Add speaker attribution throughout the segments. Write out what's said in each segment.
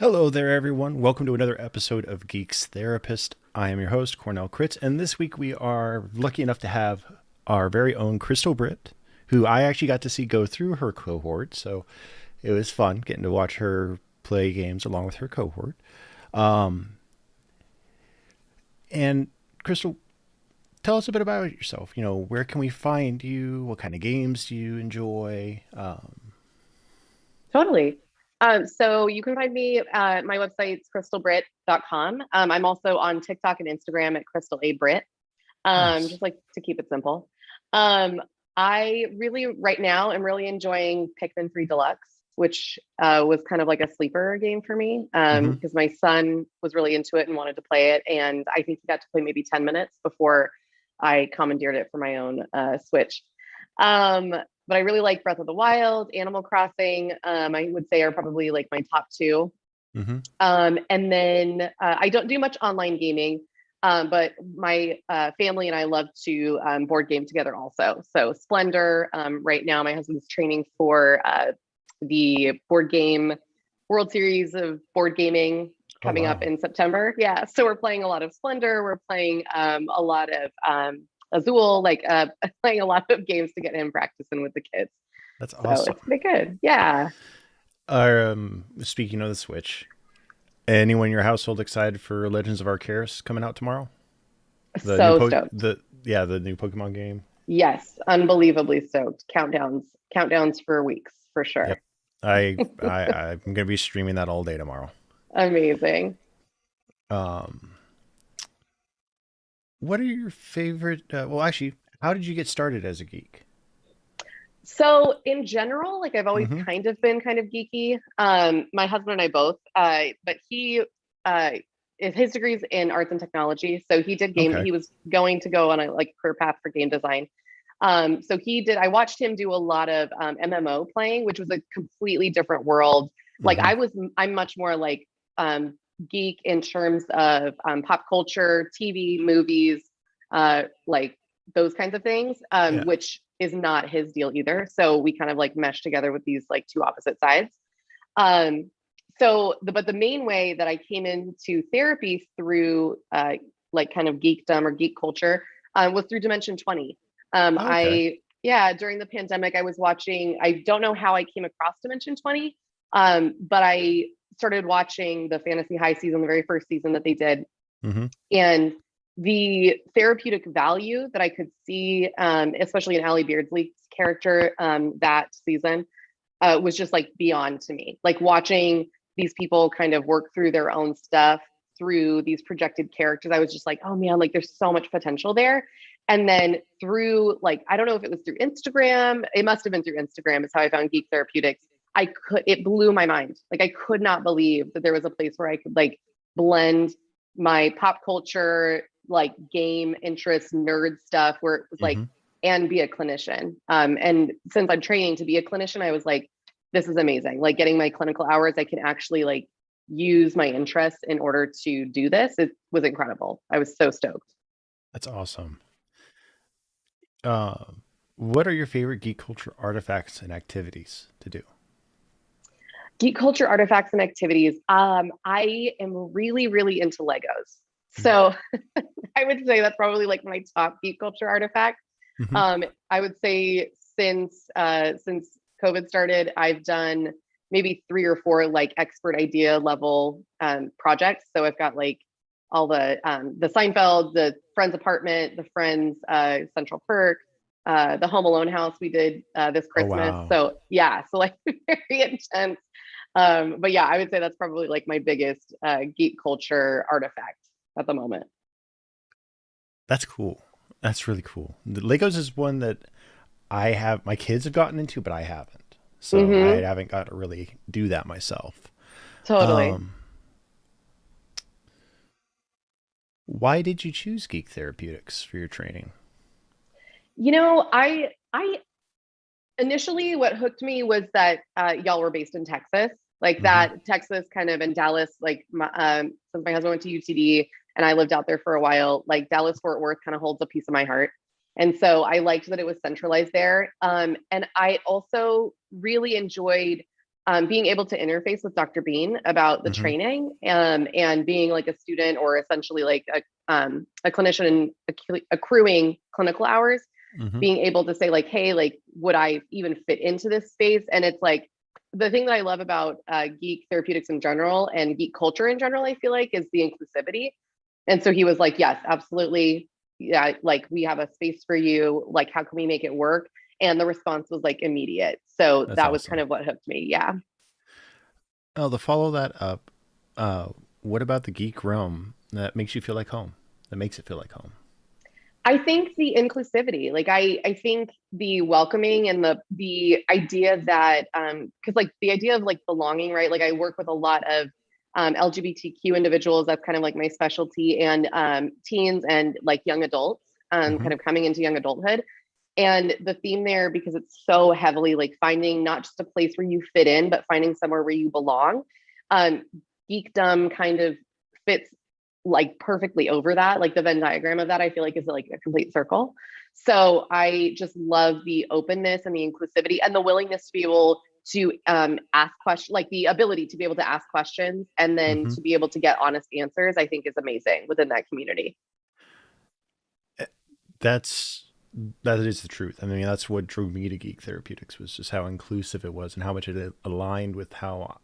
Speaker 1: Hello there, everyone. Welcome to another episode of Geek's Therapist. I am your host, Cornell Kritz, and this week we are lucky enough to have our very own Crystal Britt, who I actually got to see go through her cohort, so it was fun getting to watch her play games along with her cohort. Um, and Crystal, tell us a bit about yourself. Where can we find you? What kind of games do you enjoy?
Speaker 2: Totally. So you can find me my website's crystalbrit.com. I'm also on TikTok and Instagram at Crystal A Brit.
Speaker 1: Nice.
Speaker 2: Just like to keep it simple. Um, I really right now am really enjoying Pikmin 3 Deluxe, which was kind of like a sleeper game for me
Speaker 1: Mm-hmm.
Speaker 2: because my son was really into it and wanted to play it, and I think he got to play maybe 10 minutes before I commandeered it for my own Switch. Um, but I really like Breath of the Wild, Animal Crossing. I would say are probably like my top two.
Speaker 1: Mm-hmm.
Speaker 2: And then I don't do much online gaming, but my family and I love to board game together also. So Splendor. Right now, my husband's training for the board game World Series of board gaming
Speaker 1: Oh,
Speaker 2: coming up
Speaker 1: wow.
Speaker 2: in September. Yeah, so we're playing a lot of Splendor. We're playing a lot of Azul, like playing a lot of games to get him practicing with the kids.
Speaker 1: That's
Speaker 2: So
Speaker 1: awesome.
Speaker 2: it's pretty good. Yeah.
Speaker 1: Speaking of the Switch, anyone in your household excited for Legends of Arceus coming out tomorrow? The new
Speaker 2: So stoked.
Speaker 1: the new Pokemon game.
Speaker 2: Yes, unbelievably stoked. Countdowns for weeks for
Speaker 1: Yep.
Speaker 2: sure.
Speaker 1: I'm gonna be streaming that all day tomorrow.
Speaker 2: Amazing.
Speaker 1: Um, what are your favorite? Well, actually, how did you get started as a geek?
Speaker 2: So in general, like I've always
Speaker 1: Mm-hmm.
Speaker 2: kind of been kind of geeky. My husband and I both, but he uh his degree's in arts and technology. So
Speaker 1: Okay.
Speaker 2: he was going to go on a like career path for game design. So I watched him do a lot of MMO playing, which was a completely different world. Like
Speaker 1: Mm-hmm.
Speaker 2: I'm much more like geek in terms of pop culture, TV, movies, like those kinds of things,
Speaker 1: Yeah.
Speaker 2: which is not his deal either. So we kind of like mesh together with these like two opposite sides. Um, but the main way that I came into therapy through like kind of geekdom or geek culture was through Dimension 20.
Speaker 1: Okay.
Speaker 2: Yeah, during the pandemic, I was watching, I don't know how I came across Dimension 20, but I started watching the Fantasy High season, the very first season that they did.
Speaker 1: Mm-hmm.
Speaker 2: And the therapeutic value that I could see, especially in Allie Beardsley's character that season, was just like beyond to me. Like watching these people kind of work through their own stuff through these projected characters, I was just like, oh man, like there's so much potential there. And then through like, I don't know if it was through Instagram, it must have been through Instagram, is how I found Geek Therapeutics. It blew my mind. Like I could not believe that there was a place where I could like blend my pop culture, like game interest, nerd stuff, where it was like,
Speaker 1: Mm-hmm.
Speaker 2: and be a clinician. And since I'm training to be a clinician, I was like, this is amazing. Like getting my clinical hours, I can actually like use my interests in order to do this. It was incredible. I was so stoked.
Speaker 1: That's awesome. Uh, what are your favorite geek culture artifacts and activities to do?
Speaker 2: Geek culture artifacts and activities. I am really, really into Legos. So I would say that's probably like my top geek culture artifact.
Speaker 1: Mm-hmm.
Speaker 2: I would say since COVID started, I've done maybe three or four like expert idea level projects. So I've got like all the Seinfeld, the Friends apartment, the Friends Central Perk, the Home Alone house we did this
Speaker 1: Oh,
Speaker 2: Christmas.
Speaker 1: wow.
Speaker 2: So yeah, so like very intense. But yeah, I would say that's probably like my biggest geek culture artifact at the moment.
Speaker 1: That's cool. That's really cool. The Legos is one that my kids have gotten into, but I haven't. So I
Speaker 2: Mm-hmm.
Speaker 1: haven't got to really do that myself.
Speaker 2: Totally.
Speaker 1: Um, why did you choose Geek Therapeutics for your training?
Speaker 2: I initially what hooked me was that y'all were based in Texas, like
Speaker 1: Mm-hmm.
Speaker 2: that Texas kind of in Dallas, like since my husband went to UTD and I lived out there for a while, like Dallas Fort Worth kind of holds a piece of my heart. And so I liked that it was centralized there. And I also really enjoyed being able to interface with Dr. Bean about the
Speaker 1: Mm-hmm.
Speaker 2: training, and being like a student or essentially like a clinician accruing clinical hours,
Speaker 1: Mm-hmm.
Speaker 2: being able to say like, hey, like, would I even fit into this space? And it's like, the thing that I love about Geek Therapeutics in general and geek culture in general, I feel like, is the inclusivity. And so he was like, yes, absolutely. Yeah, like, we have a space for you. Like, how can we make it work? And the response was like immediate. So
Speaker 1: That's
Speaker 2: that was kind
Speaker 1: awesome.
Speaker 2: of what hooked me. Yeah.
Speaker 1: Oh, to follow that up, what about the geek realm that makes you feel like home? That makes it feel like home.
Speaker 2: I think the inclusivity, like I think the welcoming and the idea that because like the idea of like belonging, right? Like I work with a lot of LGBTQ individuals. That's kind of like my specialty, and teens and like young adults,
Speaker 1: Mm-hmm.
Speaker 2: kind of coming into young adulthood. And the theme there, because it's so heavily like finding not just a place where you fit in, but finding somewhere where you belong. Um, Geekdom kind of fits like perfectly over that. Like the Venn diagram of that, I feel like is like a complete circle. So I just love the openness and the inclusivity and the willingness to be able to ask questions, like the ability to be able to ask questions and then
Speaker 1: Mm-hmm.
Speaker 2: to be able to get honest answers, I think is amazing within that community.
Speaker 1: That's that is the truth. I mean, that's what drew me to Geek Therapeutics was just how inclusive it was and how much it aligned with how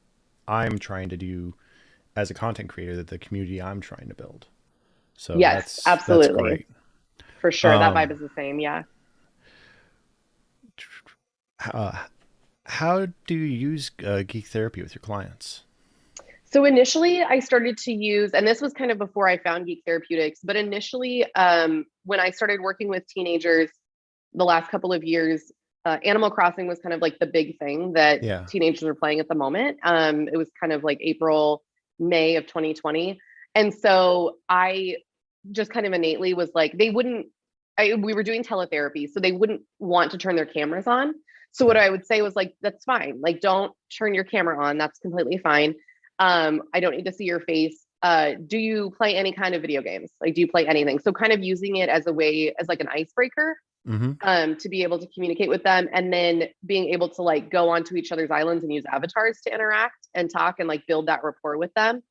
Speaker 1: I'm trying to do as a content creator, that the community I'm trying to build. So
Speaker 2: Yes,
Speaker 1: that's
Speaker 2: absolutely.
Speaker 1: great.
Speaker 2: For sure. That vibe
Speaker 1: Um,
Speaker 2: is the same. Yeah.
Speaker 1: uh, how do you use Geek Therapy with your clients?
Speaker 2: So initially, I started to use, and this was kind of before I found Geek Therapeutics, but initially, when I started working with teenagers the last couple of years, Animal Crossing was kind of like the big thing that
Speaker 1: Yeah.
Speaker 2: teenagers were playing at the moment. It was kind of like April, May of 2020. And so I just kind of innately was like, they wouldn't, we were doing teletherapy, so they wouldn't want to turn their cameras on. So what
Speaker 1: Yeah.
Speaker 2: I would say was like, that's fine. Like, don't turn your camera on. That's completely fine. I don't need to see your face. Do you play any kind of video games? Like, do you play anything? So kind of using it as a way, as like an icebreaker,
Speaker 1: Mm-hmm.
Speaker 2: to be able to communicate with them, and then being able to like go onto each other's islands and use avatars to interact and talk and like build that rapport with them.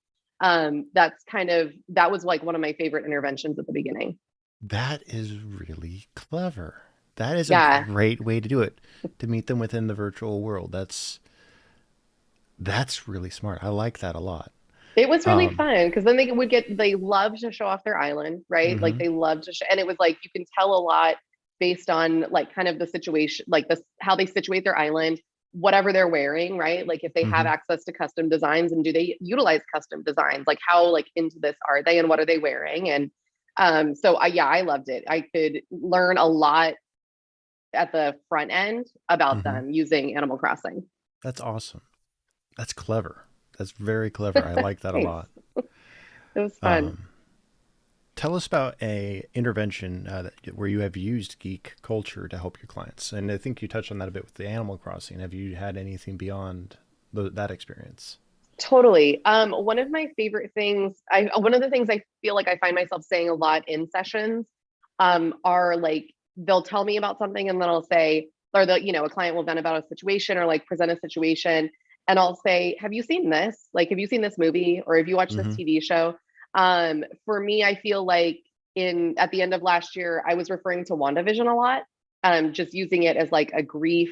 Speaker 2: That was like one of my favorite interventions at the beginning.
Speaker 1: That is really clever. That is a
Speaker 2: Yeah.
Speaker 1: great way to do it, to meet them within the virtual world. That's really smart. I like that a lot.
Speaker 2: It was really
Speaker 1: Um,
Speaker 2: fun because then they love to show off their island, right? Like
Speaker 1: hmm
Speaker 2: they love to show, and it was like you can tell a lot based on like kind of the situation, like this, how they situate their island, whatever they're wearing, right? Like if they have
Speaker 1: hmm
Speaker 2: access to custom designs, and do they utilize custom designs? Like how like into this are they and what are they wearing? And so yeah, I loved it. I could learn a lot at the front end about
Speaker 1: hmm
Speaker 2: them using Animal Crossing.
Speaker 1: That's awesome. That's clever. That's very clever. I like that a
Speaker 2: Thanks.
Speaker 1: lot.
Speaker 2: It was fun.
Speaker 1: Um, Tell us about a intervention where you have used geek culture to help your clients. And I think you touched on that a bit with the Animal Crossing. Have you had anything beyond that experience?
Speaker 2: Totally. One of my favorite things, one of the things I feel like I find myself saying a lot in sessions, are like they'll tell me about something and then I'll say, or a client will vent about a situation or like present a situation, and I'll say, "Have you seen this? Like, have you seen this movie or have you watched this
Speaker 1: Hmm
Speaker 2: TV show?" For me, I feel like in at the end of last year, I was referring to WandaVision a lot, just using it as like a grief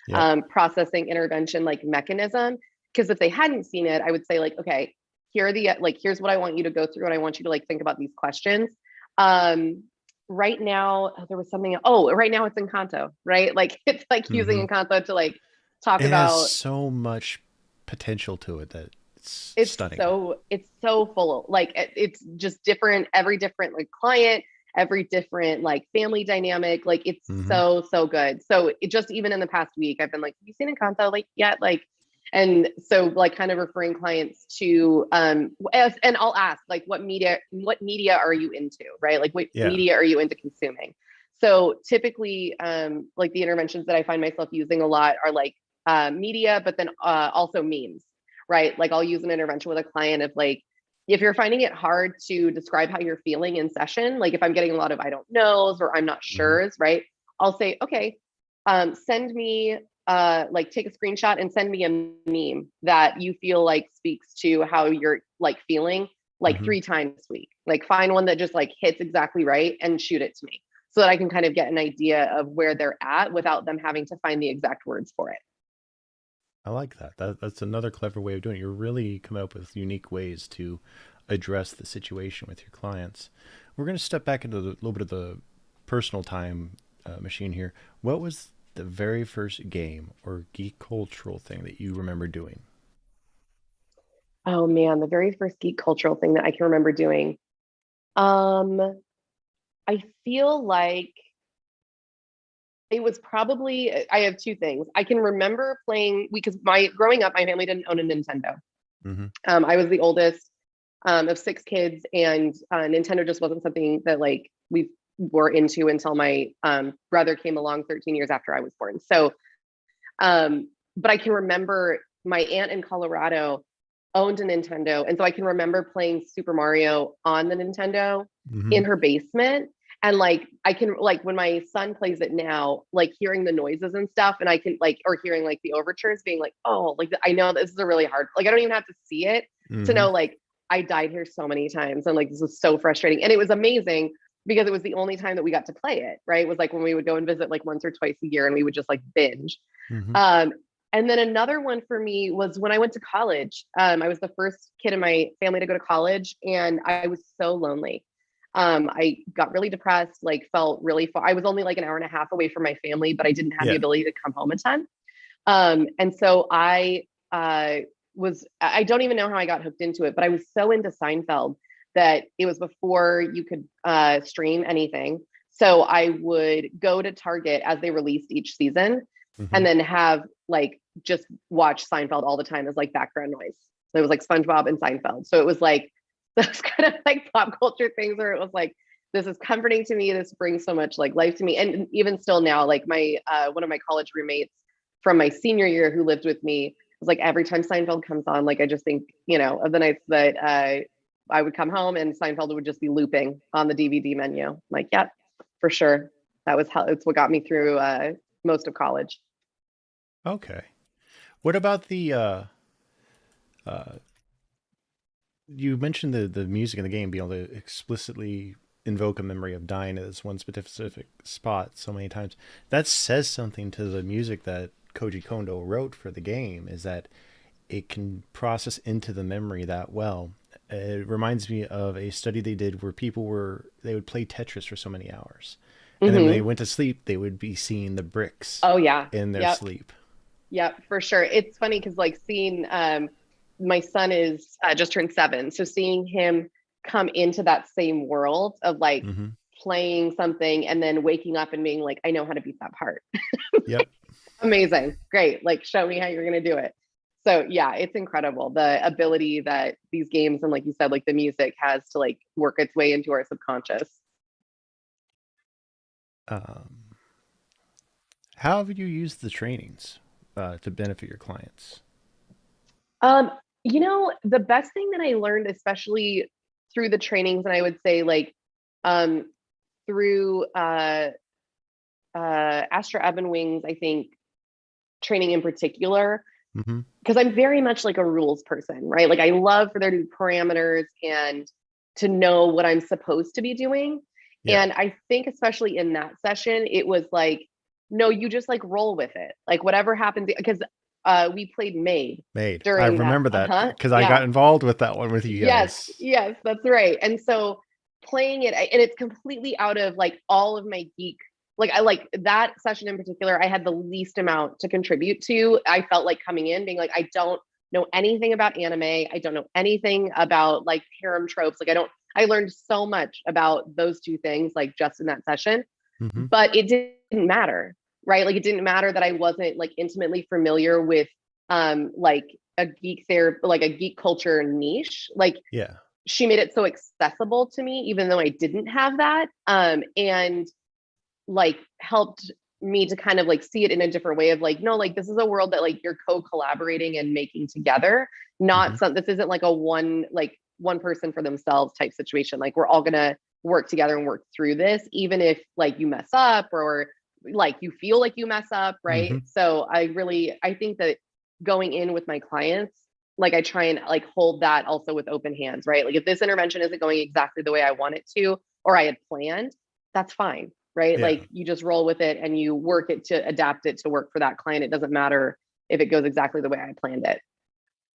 Speaker 1: Yep.
Speaker 2: processing intervention like mechanism, because if they hadn't seen it, I would say like, okay, here are the like, here's what I want you to go through, and I want you to like think about these questions. Um, right now, there was something. Oh, right now it's Encanto, right? Like it's like using
Speaker 1: hmm
Speaker 2: Encanto to like talk
Speaker 1: It has
Speaker 2: about.
Speaker 1: so much potential to it that it's
Speaker 2: It's
Speaker 1: stunning.
Speaker 2: so full. Like it's just different. Every different like client, every different like family dynamic. Like it's
Speaker 1: Hmm
Speaker 2: so good. So it just even in the past week, I've been like, have you seen Encanto? Like yet? Like, and so like kind of referring clients to and I'll ask like what media are you into, right? Like what
Speaker 1: Yeah.
Speaker 2: media are you into consuming? So typically like the interventions that I find myself using a lot are like media, but then also memes, right? Like I'll use an intervention with a client of like, if you're finding it hard to describe how you're feeling in session, like if I'm getting a lot of I don't knows or I'm not
Speaker 1: hmm
Speaker 2: sure's, right? I'll say, okay, send me like take a screenshot and send me a meme that you feel like speaks to how you're like feeling like 3 times this week. Like find one that just like hits exactly right and shoot it to me so that I can kind of get an idea of where they're at without them having to find the exact words for it.
Speaker 1: I like that. That's another clever way of doing it. You're really coming up with unique ways to address the situation with your clients. We're going to step back into a little bit of the personal time machine here. What was the very first game or geek cultural thing that you remember doing?
Speaker 2: Oh man, the very first geek cultural thing that I can remember doing. Um, I feel like it was probably, I have two things. I can remember playing because my growing up, my family didn't own a Nintendo. I was the oldest of 6 kids, and Nintendo just wasn't something that like we were into until my brother came along 13 years after I was born. So, but I can remember my aunt in Colorado owned a Nintendo, and so I can remember playing Super Mario on the Nintendo in her basement. And like I can like when my son plays it now, like hearing the noises and stuff, and I can like or hearing like the overtures, being like, oh, like I know this is a really hard. Like I don't even have to see it to know like I died here so many times, and like this was so frustrating. And it was amazing because it was the only time that we got to play it. Right? It was like when we would go and visit like once or twice a year, and we would just like binge. And then another one for me was when I went to college. I was the first kid in my family to go to college, and I was so lonely. I got really depressed, like felt really far. I was only like an hour and a half away from my family, but I didn't have the ability to come home a ton. And so I I don't even know how I got hooked into it, but I was so into Seinfeld that it was before you could stream anything. So I would go to Target as they released each season and then have like just watch Seinfeld all the time as like background noise. So it was like SpongeBob and Seinfeld. So it was like those kind of like pop culture things where it was like, this is comforting to me. This brings so much like life to me. And even still now, like my one of my college roommates from my senior year who lived with me was like, every time Seinfeld comes on, like I just think, you know, of the nights that I would come home and Seinfeld would just be looping on the DVD menu. Like, yep, for sure. That was how it's what got me through most of college.
Speaker 1: Okay. What about the you mentioned the music in the game being able to explicitly invoke a memory of dying at this one specific spot so many times. That says something to the music that Koji Kondo wrote for the game, is that it can process into the memory that well. It reminds me of a study they did where they would play Tetris for so many hours. And then when they went to sleep, they would be seeing the bricks
Speaker 2: Oh yeah.
Speaker 1: in their sleep.
Speaker 2: Yep, for sure. It's funny because like seeing my son is just turned 7, so seeing him come into that same world of like playing something and then waking up and being like, I know how to beat that part.
Speaker 1: Yep.
Speaker 2: Amazing, great. Like, show me how you're gonna do it. So yeah, it's incredible the ability that these games and like you said, like the music has to like work its way into our subconscious.
Speaker 1: How have you used the trainings to benefit your clients?
Speaker 2: Um, you know, the best thing that I learned, especially through the trainings, and I would say like um through Astra Ebenwings, I think training in particular, because I'm very much like a rules person, right? Like I love for there to be parameters and to know what I'm supposed to be doing.
Speaker 1: Yeah.
Speaker 2: And I think especially in that session, it was like, no, you just like roll with it. Like whatever happens, because we played Maid
Speaker 1: Made. I
Speaker 2: during that.
Speaker 1: remember that because I got involved with that one with you
Speaker 2: Yes,
Speaker 1: guys.
Speaker 2: yes, that's right. And so playing it, and it's completely out of like all of my geek, like I like that session in particular, I had the least amount to contribute to. I felt like coming in being like, I don't know anything about anime. I don't know anything about like harem tropes. Like I learned so much about those two things, like just in that session, but it didn't matter, right? Like it didn't matter that I wasn't like intimately familiar with like a geek therapy, like a geek culture niche. Like
Speaker 1: Yeah.
Speaker 2: she made it so accessible to me, even though I didn't have that. And like helped me to kind of like see it in a different way of like, no, like this is a world that like you're co-collaborating and making together, not this isn't like a one person for themselves type situation. Like we're all gonna work together and work through this, even if like you mess up or like you feel like you mess up, right?
Speaker 1: Mm-hmm.
Speaker 2: So I think that going in with my clients, like I try and like hold that also with open hands, right? Like if this intervention isn't going exactly the way I want it to, or I had planned, that's fine, right?
Speaker 1: Yeah.
Speaker 2: Like you just roll with it and you work it to adapt it to work for that client. It doesn't matter if it goes exactly the way I planned it.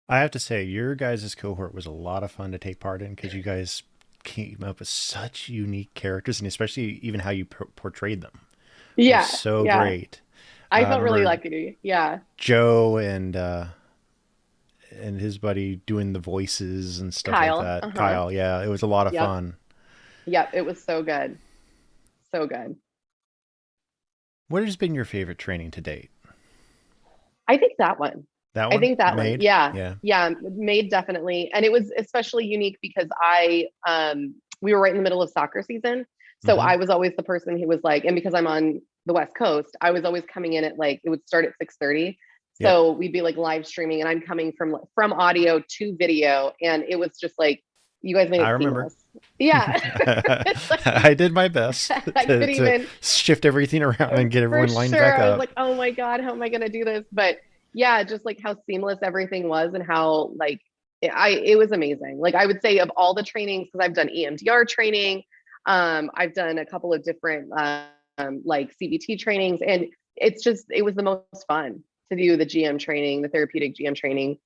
Speaker 1: I have to say, your guys' cohort was a lot of fun to take part in because you guys came up with such unique characters, and especially even how you portrayed them was
Speaker 2: Yeah,
Speaker 1: so
Speaker 2: yeah.
Speaker 1: great.
Speaker 2: I
Speaker 1: I
Speaker 2: felt really
Speaker 1: remember
Speaker 2: lucky. Yeah.
Speaker 1: Joe and his buddy doing the voices and stuff like
Speaker 2: Kyle.
Speaker 1: that.
Speaker 2: Uh-huh.
Speaker 1: Kyle, yeah, it was a lot of
Speaker 2: Yep.
Speaker 1: fun.
Speaker 2: Yep. It was so good. So good.
Speaker 1: What has been your favorite training to date?
Speaker 2: I think that one.
Speaker 1: That
Speaker 2: I
Speaker 1: one,
Speaker 2: think that one.
Speaker 1: made,
Speaker 2: Yeah.
Speaker 1: yeah.
Speaker 2: Yeah. Made definitely. And it was especially unique because we were right in the middle of soccer season. So
Speaker 1: Mm-hmm.
Speaker 2: I was always the person who was like, and because I'm on the West Coast, I was always coming in at like, it would start at 6:30.
Speaker 1: Yep.
Speaker 2: So we'd be like live streaming and I'm coming from audio to video. And it was just like, you guys made
Speaker 1: I
Speaker 2: it
Speaker 1: remember.
Speaker 2: seamless. Yeah. It's like,
Speaker 1: I did my best
Speaker 2: I
Speaker 1: to,
Speaker 2: could
Speaker 1: to
Speaker 2: even
Speaker 1: shift everything around and get
Speaker 2: for
Speaker 1: everyone lined
Speaker 2: sure.
Speaker 1: back
Speaker 2: I was
Speaker 1: up.
Speaker 2: like, oh my God, how am I going to do this? But yeah, just like how seamless everything was and how like it was amazing. Like I would say of all the trainings, because I've done EMDR training, I've done a couple of different like CBT trainings, and it was the most fun to do the GM training, the therapeutic GM training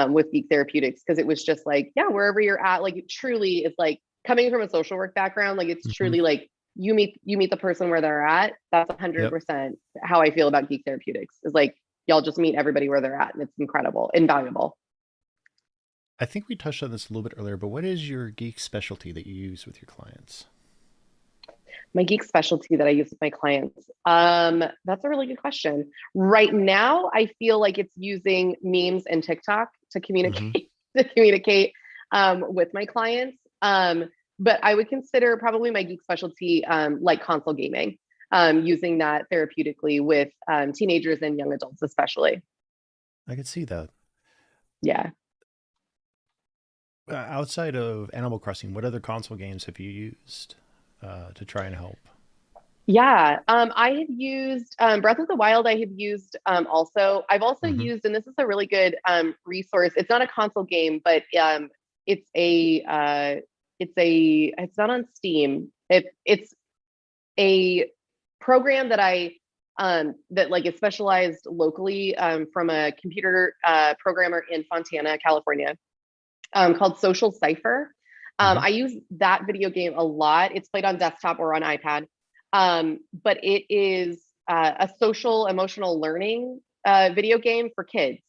Speaker 2: with Geek Therapeutics, because it was just like, yeah, wherever you're at, like it truly is like coming from a social work background, like it's
Speaker 1: Mm-hmm.
Speaker 2: truly like you meet the person where they're at. That's
Speaker 1: Yep.
Speaker 2: 100% how I feel about Geek Therapeutics, is like y'all just meet everybody where they're at, and it's incredible, invaluable.
Speaker 1: I think we touched on this a little bit earlier, but what is your geek specialty that you use with your clients?
Speaker 2: My Geek Specialty that I use with my clients. That's a really good question. Right now, I feel like it's using memes and TikTok to
Speaker 1: Mm-hmm.
Speaker 2: communicate to communicate with my clients. But I would consider probably my Geek Specialty like console gaming, using that therapeutically with teenagers and young adults, especially.
Speaker 1: I could see that.
Speaker 2: Yeah.
Speaker 1: Outside of Animal Crossing, what other console games have you used to try and help?
Speaker 2: Yeah, I have used Breath of the Wild. I have used also. I've also
Speaker 1: Mm-hmm.
Speaker 2: used, and this is a really good resource. It's not a console game, but it's a it's not on Steam. It's a program that I that like is specialized locally from a computer programmer in Fontana, California, called Social Cipher.
Speaker 1: Mm-hmm.
Speaker 2: I use that video game a lot. It's played on desktop or on iPad. But it is a social emotional learning video game for kids.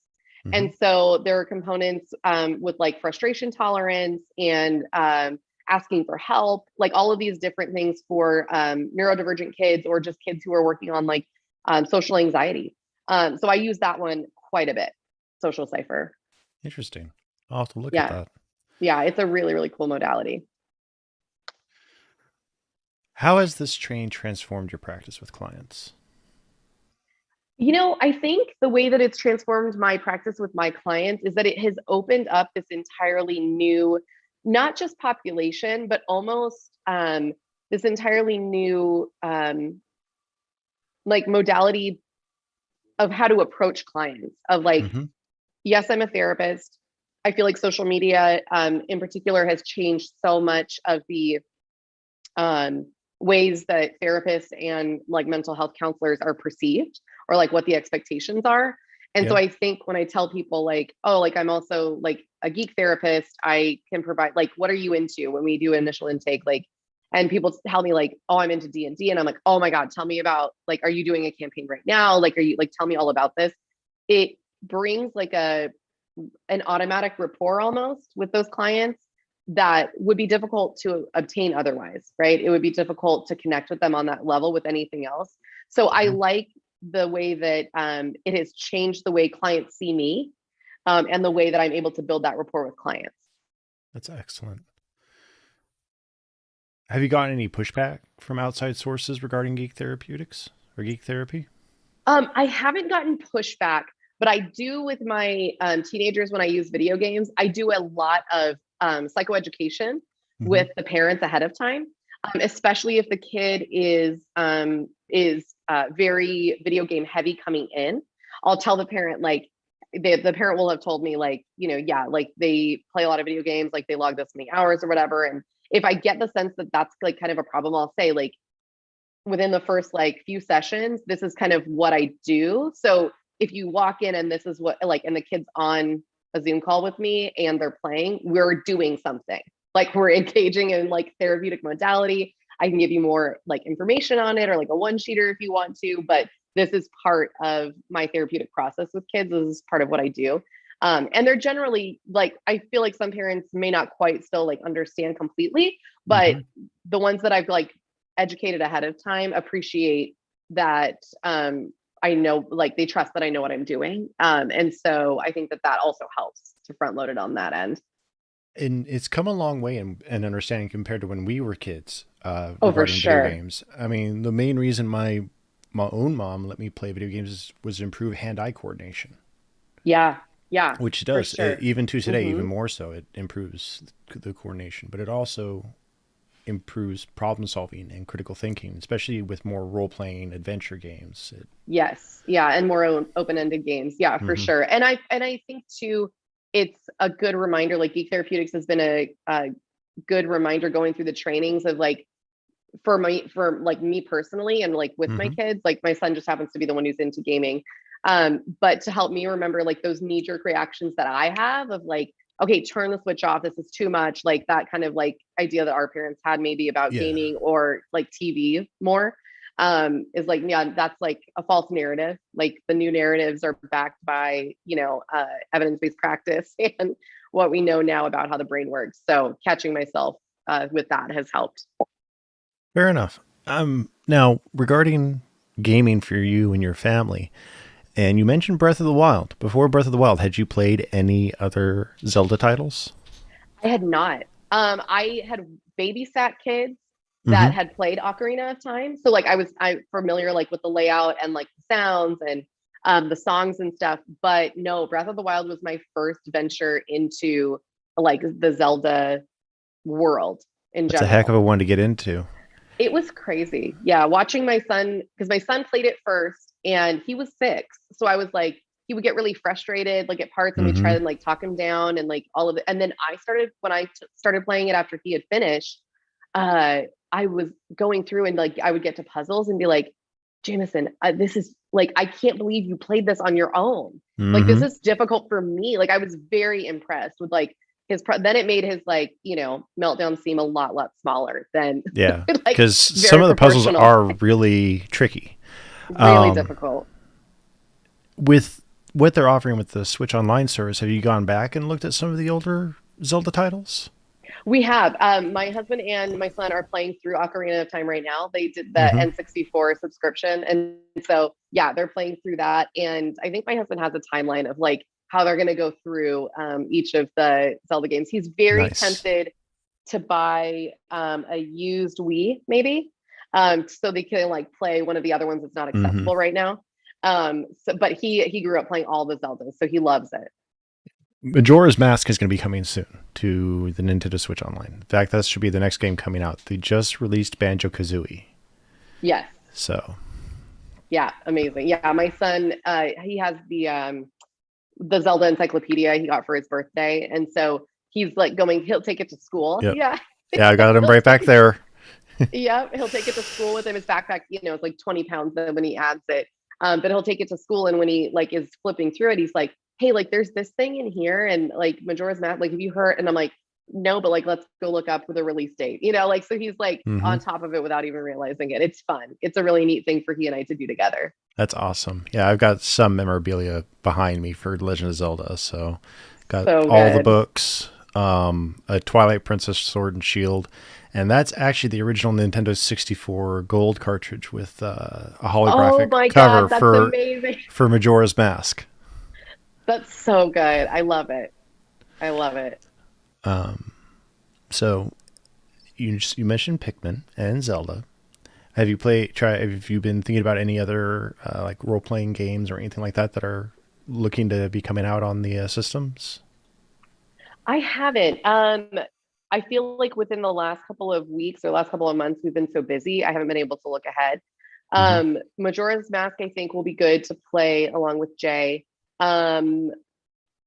Speaker 1: Mm-hmm.
Speaker 2: And so there are components with like frustration tolerance and asking for help, like all of these different things for neurodivergent kids or just kids who are working on like social anxiety. So I use that one quite a bit, Social Cipher.
Speaker 1: Interesting. I'll have to look at
Speaker 2: Yeah.
Speaker 1: that.
Speaker 2: Yeah. It's a really, really cool modality.
Speaker 1: How has this training transformed your practice with clients?
Speaker 2: I think the way that it's transformed my practice with my clients is that it has opened up this entirely new, not just population, but almost this entirely new like modality of how to approach clients. Of like,
Speaker 1: Mm-hmm.
Speaker 2: yes, I'm a therapist. I feel like social media in particular has changed so much of the um, ways that therapists and like mental health counselors are perceived, or like what the expectations are. And so
Speaker 1: Yep.
Speaker 2: I think when I tell people like, oh, like I'm also like a geek therapist, I can provide like, what are you into when we do initial intake? Like, and people tell me like, oh, I'm into D&D. And I'm like, oh my God, tell me about like, are you doing a campaign right now? Like, are you like, tell me all about this. It brings like an automatic rapport almost with those clients that would be difficult to obtain otherwise, right? It would be difficult to connect with them on that level with anything else. So I
Speaker 1: Mm-hmm.
Speaker 2: like the way that it has changed the way clients see me, and the way that I'm able to build that rapport with clients.
Speaker 1: That's excellent. Have you gotten any pushback from outside sources regarding Geek Therapeutics or Geek Therapy?
Speaker 2: I haven't gotten pushback, but I do with my teenagers when I use video games. I do a lot of psychoeducation
Speaker 1: Mm-hmm.
Speaker 2: with the parents ahead of time. especially if the kid is very video game heavy coming in. I'll tell the parent like the parent will have told me like, yeah, like they play a lot of video games, like they log this many hours or whatever. And if I get the sense that that's like kind of a problem, I'll say like within the first like few sessions, this is kind of what I do. So if you walk in and this is what like, and the kid's on a Zoom call with me and they're playing, we're doing something. Like we're engaging in like therapeutic modality. I can give you more like information on it or like a one-sheeter if you want to, but this is part of my therapeutic process with kids. This is part of what I do. And they're generally like, I feel like some parents may not quite still like understand completely, but the ones that I've like educated ahead of time appreciate that I know, like they trust that I know what I'm doing. And so I think that that also helps to front load it on that end.
Speaker 1: And it's come a long way in understanding compared to when we were kids
Speaker 2: Oh, for
Speaker 1: regarding video
Speaker 2: sure.
Speaker 1: games. I mean, the main reason my own mom let me play video games was to improve hand-eye coordination,
Speaker 2: Yeah. Yeah,
Speaker 1: which it
Speaker 2: for
Speaker 1: does.
Speaker 2: sure.
Speaker 1: Even to today, even
Speaker 2: Hmm.
Speaker 1: more so, it improves the coordination, but it also improves problem solving and critical thinking, especially with more role-playing adventure games.
Speaker 2: Yes. Yeah. And more open-ended games. Yeah, for
Speaker 1: Mhm.
Speaker 2: sure. And I think too, it's a good reminder, like Geek Therapeutics has been a good reminder going through the trainings of like for like me personally and like with my
Speaker 1: Mhm.
Speaker 2: kids, like my son just happens to be the one who's into gaming. But to help me remember like those knee-jerk reactions that I have of like, okay, turn the switch off. This is too much. Like that kind of like idea that our parents had maybe about
Speaker 1: Yeah.
Speaker 2: gaming or like TV more is like, yeah, that's like a false narrative. Like the new narratives are backed by, evidence-based practice and what we know now about how the brain works. So catching myself with that has helped.
Speaker 1: Fair enough. Now regarding gaming for you and your family, and you mentioned Breath of the Wild. Before Breath of the Wild, had you played any other Zelda titles?
Speaker 2: I had not. I had babysat kids
Speaker 1: Mm-hmm.
Speaker 2: that had played Ocarina of Time. So like I familiar like with the layout and like the sounds and the songs and stuff. But no, Breath of the Wild was my first venture into like the Zelda world in
Speaker 1: That's a heck of
Speaker 2: general.
Speaker 1: a one to get into.
Speaker 2: It was crazy. Yeah, watching my son, because my son played it first and he was 6. So I was like, he would get really frustrated, like at parts, and we try
Speaker 1: Mm-hmm.
Speaker 2: to like talk him down and like all of it. And then I started, when I started playing it after he had finished, uh, I was going through and like I would get to puzzles and be like, Jameson, this is like, I can't believe you played this on your own. Like, this
Speaker 1: Mm-hmm.
Speaker 2: is difficult for me. Like, I was very impressed with like then it made his like, meltdown seem a lot smaller than
Speaker 1: Yeah,
Speaker 2: like
Speaker 1: because some
Speaker 2: very
Speaker 1: of the puzzles
Speaker 2: proportional,
Speaker 1: are really tricky.
Speaker 2: really
Speaker 1: Um,
Speaker 2: difficult.
Speaker 1: with what they're offering with the Switch Online service, have you gone back and looked at some of the older Zelda titles?
Speaker 2: We have my husband and my son are playing through Ocarina of Time right now. They did the
Speaker 1: Mm-hmm.
Speaker 2: N64 subscription, and so yeah, they're playing through that. And I think my husband has a timeline of like how they're going to go through each of the Zelda games. He's very
Speaker 1: Nice.
Speaker 2: tempted to buy a used Wii, maybe, so they can like play one of the other ones that's not
Speaker 1: Mm-hmm.
Speaker 2: accessible right now. But he grew up playing all the Zeldas, so he loves it.
Speaker 1: Majora's Mask is going to be coming soon to the Nintendo Switch Online. In fact, that should be the next game coming out. They just released Banjo Kazooie.
Speaker 2: Yes,
Speaker 1: So,
Speaker 2: yeah, amazing. Yeah, my son, he has the Zelda encyclopedia he got for his birthday, and so he's like going. He'll take it to school.
Speaker 1: yep.
Speaker 2: Yeah,
Speaker 1: Yeah, I got him
Speaker 2: he'll
Speaker 1: right
Speaker 2: take
Speaker 1: back
Speaker 2: it.
Speaker 1: there.
Speaker 2: Yeah, he'll take it to school with him. His backpack, it's like 20 pounds then when he adds it. But he'll take it to school, and when he like is flipping through it, he's like, "Hey, like there's this thing in here, and like Majora's Mask. Like, have you heard?" And I'm like, "No, but like let's go look up the release date." Like so he's like
Speaker 1: Mm-hmm.
Speaker 2: on top of it without even realizing it. It's fun. It's a really neat thing for he and I to do together.
Speaker 1: That's awesome. Yeah, I've got some memorabilia behind me for Legend of Zelda. So, got
Speaker 2: So
Speaker 1: all the
Speaker 2: good.
Speaker 1: books, a Twilight Princess Sword and Shield, and that's actually the original Nintendo 64 gold cartridge with a
Speaker 2: Oh
Speaker 1: holographic
Speaker 2: my
Speaker 1: cover
Speaker 2: God, that's amazing.
Speaker 1: for Majora's Mask.
Speaker 2: That's so good. I love it. I love it.
Speaker 1: So, you mentioned Pikmin and Zelda. Have you been thinking about any other like role playing games or anything like that that are looking to be coming out on the systems?
Speaker 2: I haven't. I feel like within the last couple of weeks or last couple of months, we've been so busy, I haven't been able to look ahead.
Speaker 1: Hmm.
Speaker 2: Majora's Mask, I think, will be good to play along with Jay. Um,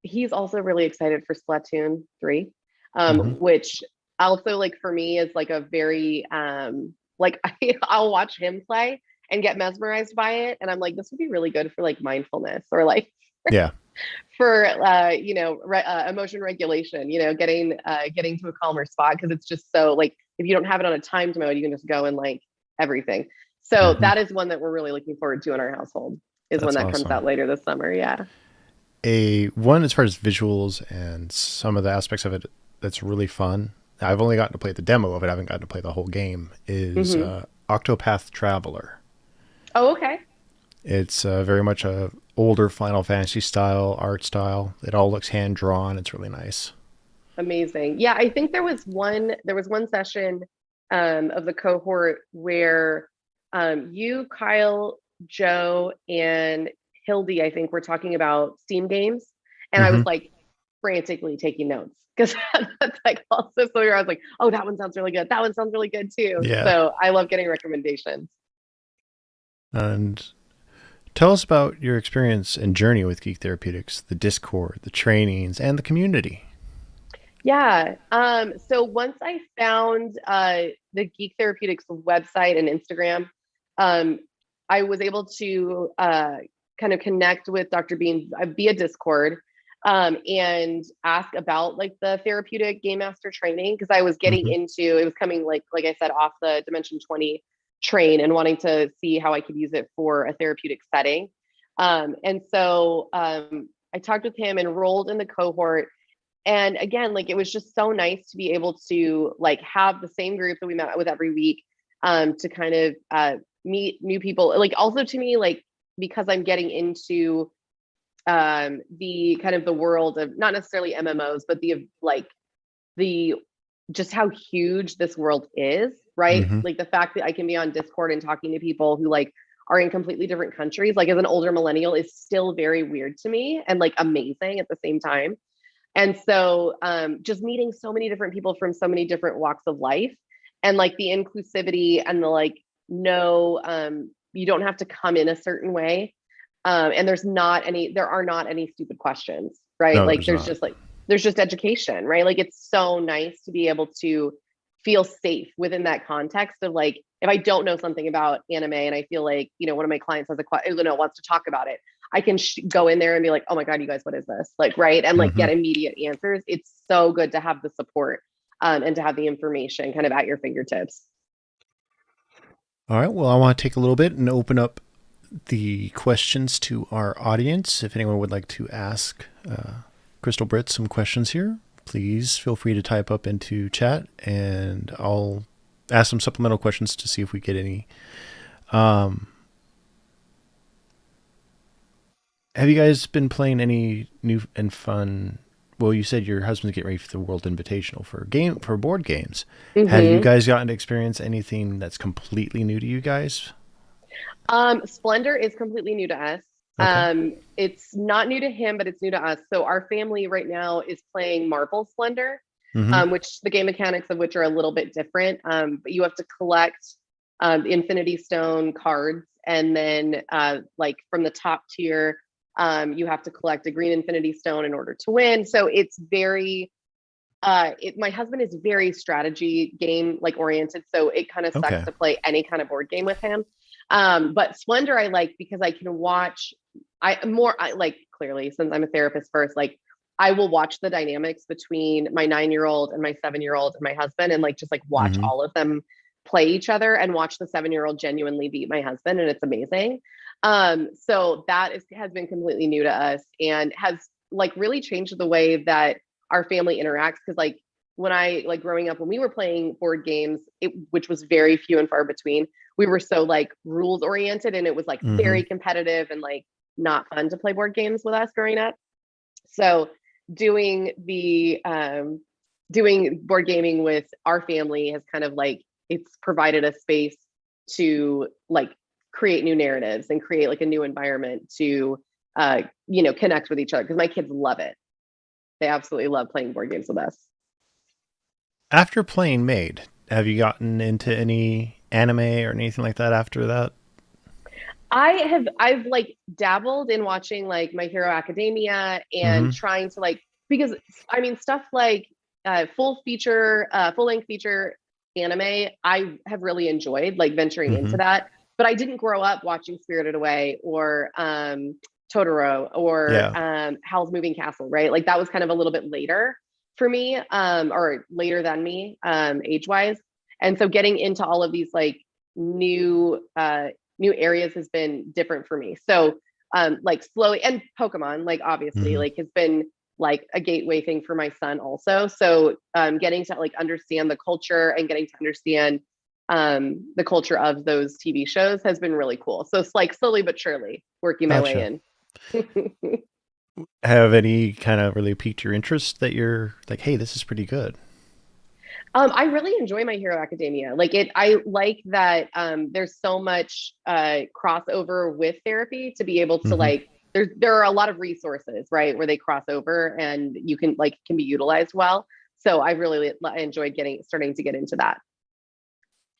Speaker 2: he's also really excited for Splatoon 3,
Speaker 1: Hmm.
Speaker 2: which also, like, for me is like a very like I'll watch him play and get mesmerized by it, and I'm like, this would be really good for like mindfulness or like
Speaker 1: Yeah.
Speaker 2: for emotion regulation, getting to a calmer spot, because it's just so like if you don't have it on a timed mode, you can just go and like everything. So
Speaker 1: Hmm.
Speaker 2: that is one that we're really looking forward to in our household, is when
Speaker 1: That's
Speaker 2: that comes
Speaker 1: awesome.
Speaker 2: out later this summer. Yeah.
Speaker 1: A one as far as visuals and some of the aspects of it that's really fun. I've only gotten to play the demo of it. I haven't gotten to play the whole game. Is
Speaker 2: Hmm.
Speaker 1: Octopath Traveler.
Speaker 2: Oh, okay.
Speaker 1: It's very much a older Final Fantasy style art style. It all looks hand drawn. It's really nice.
Speaker 2: Amazing. Yeah, I think there was one session of the cohort where you, Kyle, Joe, and Hildy, I think, were talking about Steam games. And I was
Speaker 1: Hmm.
Speaker 2: like frantically taking notes because that's like also so where I was like, oh, that one sounds really good. That one sounds really good too.
Speaker 1: Yeah.
Speaker 2: So I love getting recommendations.
Speaker 1: And tell us about your experience and journey with Geek Therapeutics, the Discord, the trainings, and the community.
Speaker 2: Yeah. So once I found the Geek Therapeutics website and Instagram, um, I was able to kind of connect with Dr. Bean via Discord, and ask about like the therapeutic game master training, because I was getting
Speaker 1: Hmm.
Speaker 2: into it, was coming like I said, off the Dimension 20 train and wanting to see how I could use it for a therapeutic setting. And so I talked with him, enrolled in the cohort, and again, like, it was just so nice to be able to like have the same group that we met with every week, to kind of meet new people, like also to me, like, because I'm getting into the kind of the world of not necessarily MMOs, but the like the just how huge this world is, right?
Speaker 1: Hmm.
Speaker 2: Like the fact that I can be on Discord and talking to people who like are in completely different countries, like as an older millennial, is still very weird to me and like amazing at the same time. And so just meeting so many different people from so many different walks of life, and like the inclusivity and the like, no, you don't have to come in a certain way. And there are not any stupid questions, right?
Speaker 1: No,
Speaker 2: Like
Speaker 1: there's not.
Speaker 2: there's just education, right? Like it's so nice to be able to feel safe within that context of like, if I don't know something about anime and I feel like, one of my clients has a question, wants to talk about it, I can go in there and be like, oh my God, you guys, what is this? Like, right. And like
Speaker 1: Hmm.
Speaker 2: get immediate answers. It's so good to have the support, and to have the information kind of at your fingertips.
Speaker 1: All right. Well, I want to take a little bit and open up the questions to our audience. If anyone would like to ask Crystal Britt some questions here, please feel free to type up into chat and I'll ask some supplemental questions to see if we get any. Um, have you guys been playing any new and fun? Well, you said your husband's getting ready for the World Invitational for board games. Have you
Speaker 2: Mm-hmm.
Speaker 1: guys gotten to experience anything that's completely new to you guys?
Speaker 2: Splendor is completely new to us.
Speaker 1: Okay.
Speaker 2: It's not new to him, but it's new to us. So our family right now is playing Marvel Splendor,
Speaker 1: Mm-hmm.
Speaker 2: which the game mechanics of which are a little bit different. But you have to collect Infinity Stone cards, and then like from the top tier, you have to collect a green Infinity Stone in order to win. So it's very my husband is very strategy game like oriented, so it kind of sucks
Speaker 1: Okay.
Speaker 2: to play any kind of board game with him. But Splendor I like because I can watch. I like, clearly, since I'm a therapist first, like I will watch the dynamics between my 9-year-old and my 7-year-old and my husband, and like just like watch
Speaker 1: Mm-hmm.
Speaker 2: all of them play each other, and watch the 7-year-old genuinely beat my husband, and it's amazing. So that has been completely new to us and has like really changed the way that our family interacts, because like when I like growing up, when we were playing board games, which was very few and far between, we were so like rules oriented, and it was like
Speaker 1: Mm-hmm.
Speaker 2: very competitive and like not fun to play board games with us growing up. So doing the doing board gaming with our family has kind of like, it's provided a space to like create new narratives and create like a new environment to connect with each other, because my kids love it. They absolutely love playing board games with us.
Speaker 1: After playing Maid, have you gotten into any anime or anything like that after that?
Speaker 2: I've like dabbled in watching like My Hero Academia and
Speaker 1: Mm-hmm.
Speaker 2: trying to like, because I mean stuff like full length feature anime I have really enjoyed, like venturing into
Speaker 1: Mm-hmm.
Speaker 2: that. But I didn't grow up watching Spirited Away or Totoro or
Speaker 1: Yeah.
Speaker 2: Howl's Moving Castle, right? Like that was kind of a little bit later for me, or later than me, age wise. And so getting into all of these like new areas has been different for me. So like slowly, and Pokemon, like obviously,
Speaker 1: Mm-hmm.
Speaker 2: like has been like a gateway thing for my son also. So getting to like understand the culture and getting to understand the culture of those TV shows has been really cool. So it's like slowly but surely working my way
Speaker 1: Gotcha.
Speaker 2: in.
Speaker 1: Have any kind of really piqued your interest that you're like, hey, this is pretty good?
Speaker 2: I really enjoy My Hero Academia. Like it, I like that there's so much crossover with therapy to be able to
Speaker 1: Mm-hmm.
Speaker 2: like. There are a lot of resources, right, where they cross over and you can like can be utilized well. So I really enjoyed starting to get into that.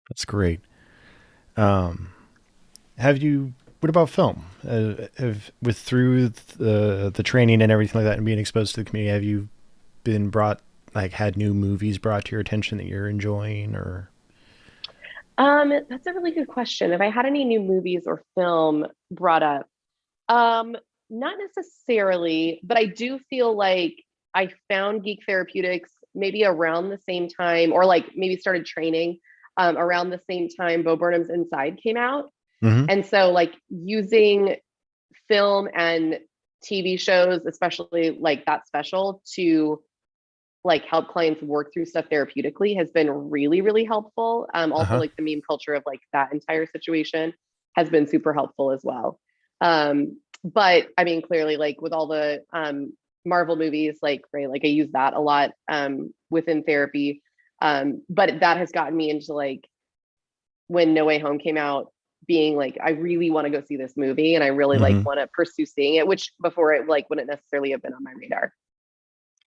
Speaker 1: That's great. Um, have you? What about film? With through the training and everything like that, and being exposed to the community, have you been brought like had new movies brought to your attention that you're enjoying, or?
Speaker 2: That's a really good question. If I had any new movies or film brought up, um, not necessarily, but I do feel like I found Geek Therapeutics maybe around the same time, or like maybe started training around the same time Bo Burnham's Inside came out.
Speaker 1: Mm-hmm.
Speaker 2: And so, like, using film and TV shows, especially like that special, to like help clients work through stuff therapeutically has been really, really helpful.
Speaker 1: Uh
Speaker 2: Also,
Speaker 1: huh.
Speaker 2: like the meme culture of like that entire situation has been super helpful as well. But I mean, clearly, like with all the Marvel movies, like right, like I use that a lot within therapy. But that has gotten me into like when No Way Home came out, being like, I really want to go see this movie and I really like
Speaker 1: Mm-hmm.
Speaker 2: want to pursue seeing it, which before it like wouldn't necessarily have been on my radar.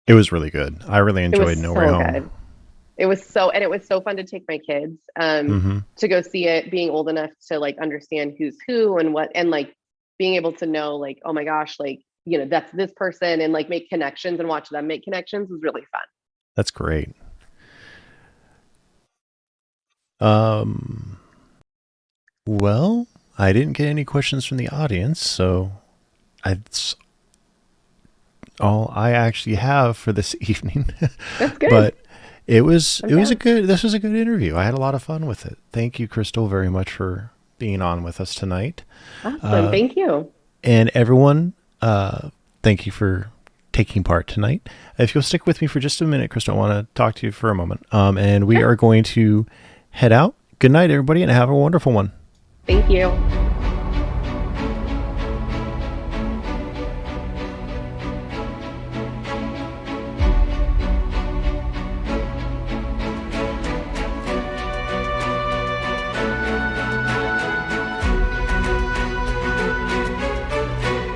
Speaker 1: It was really good. I really
Speaker 2: It was
Speaker 1: enjoyed No Way
Speaker 2: so
Speaker 1: Home.
Speaker 2: good. And it was so fun to take my kids
Speaker 1: Mm-hmm.
Speaker 2: to go see it, being old enough to like understand who's who and what, and like being able to know like, oh my gosh, like, you know, that's this person, and like make connections and watch them make connections was really fun.
Speaker 1: That's great. Um, well, I didn't get any questions from the audience, so that's all I actually have for this evening.
Speaker 2: That's good.
Speaker 1: But it was
Speaker 2: I'm
Speaker 1: it was a
Speaker 2: down.
Speaker 1: good this was a good interview. I had a lot of fun with it. Thank you, Crystal, very much for being on with us tonight.
Speaker 2: Awesome.
Speaker 1: Uh,
Speaker 2: Thank you.
Speaker 1: and everyone, thank you for taking part tonight. If you'll stick with me for just a minute, Crystal, I want to talk to you for a moment. And we
Speaker 2: Sure.
Speaker 1: are going to head out. Good night, everybody, and have a wonderful one.
Speaker 2: Thank you.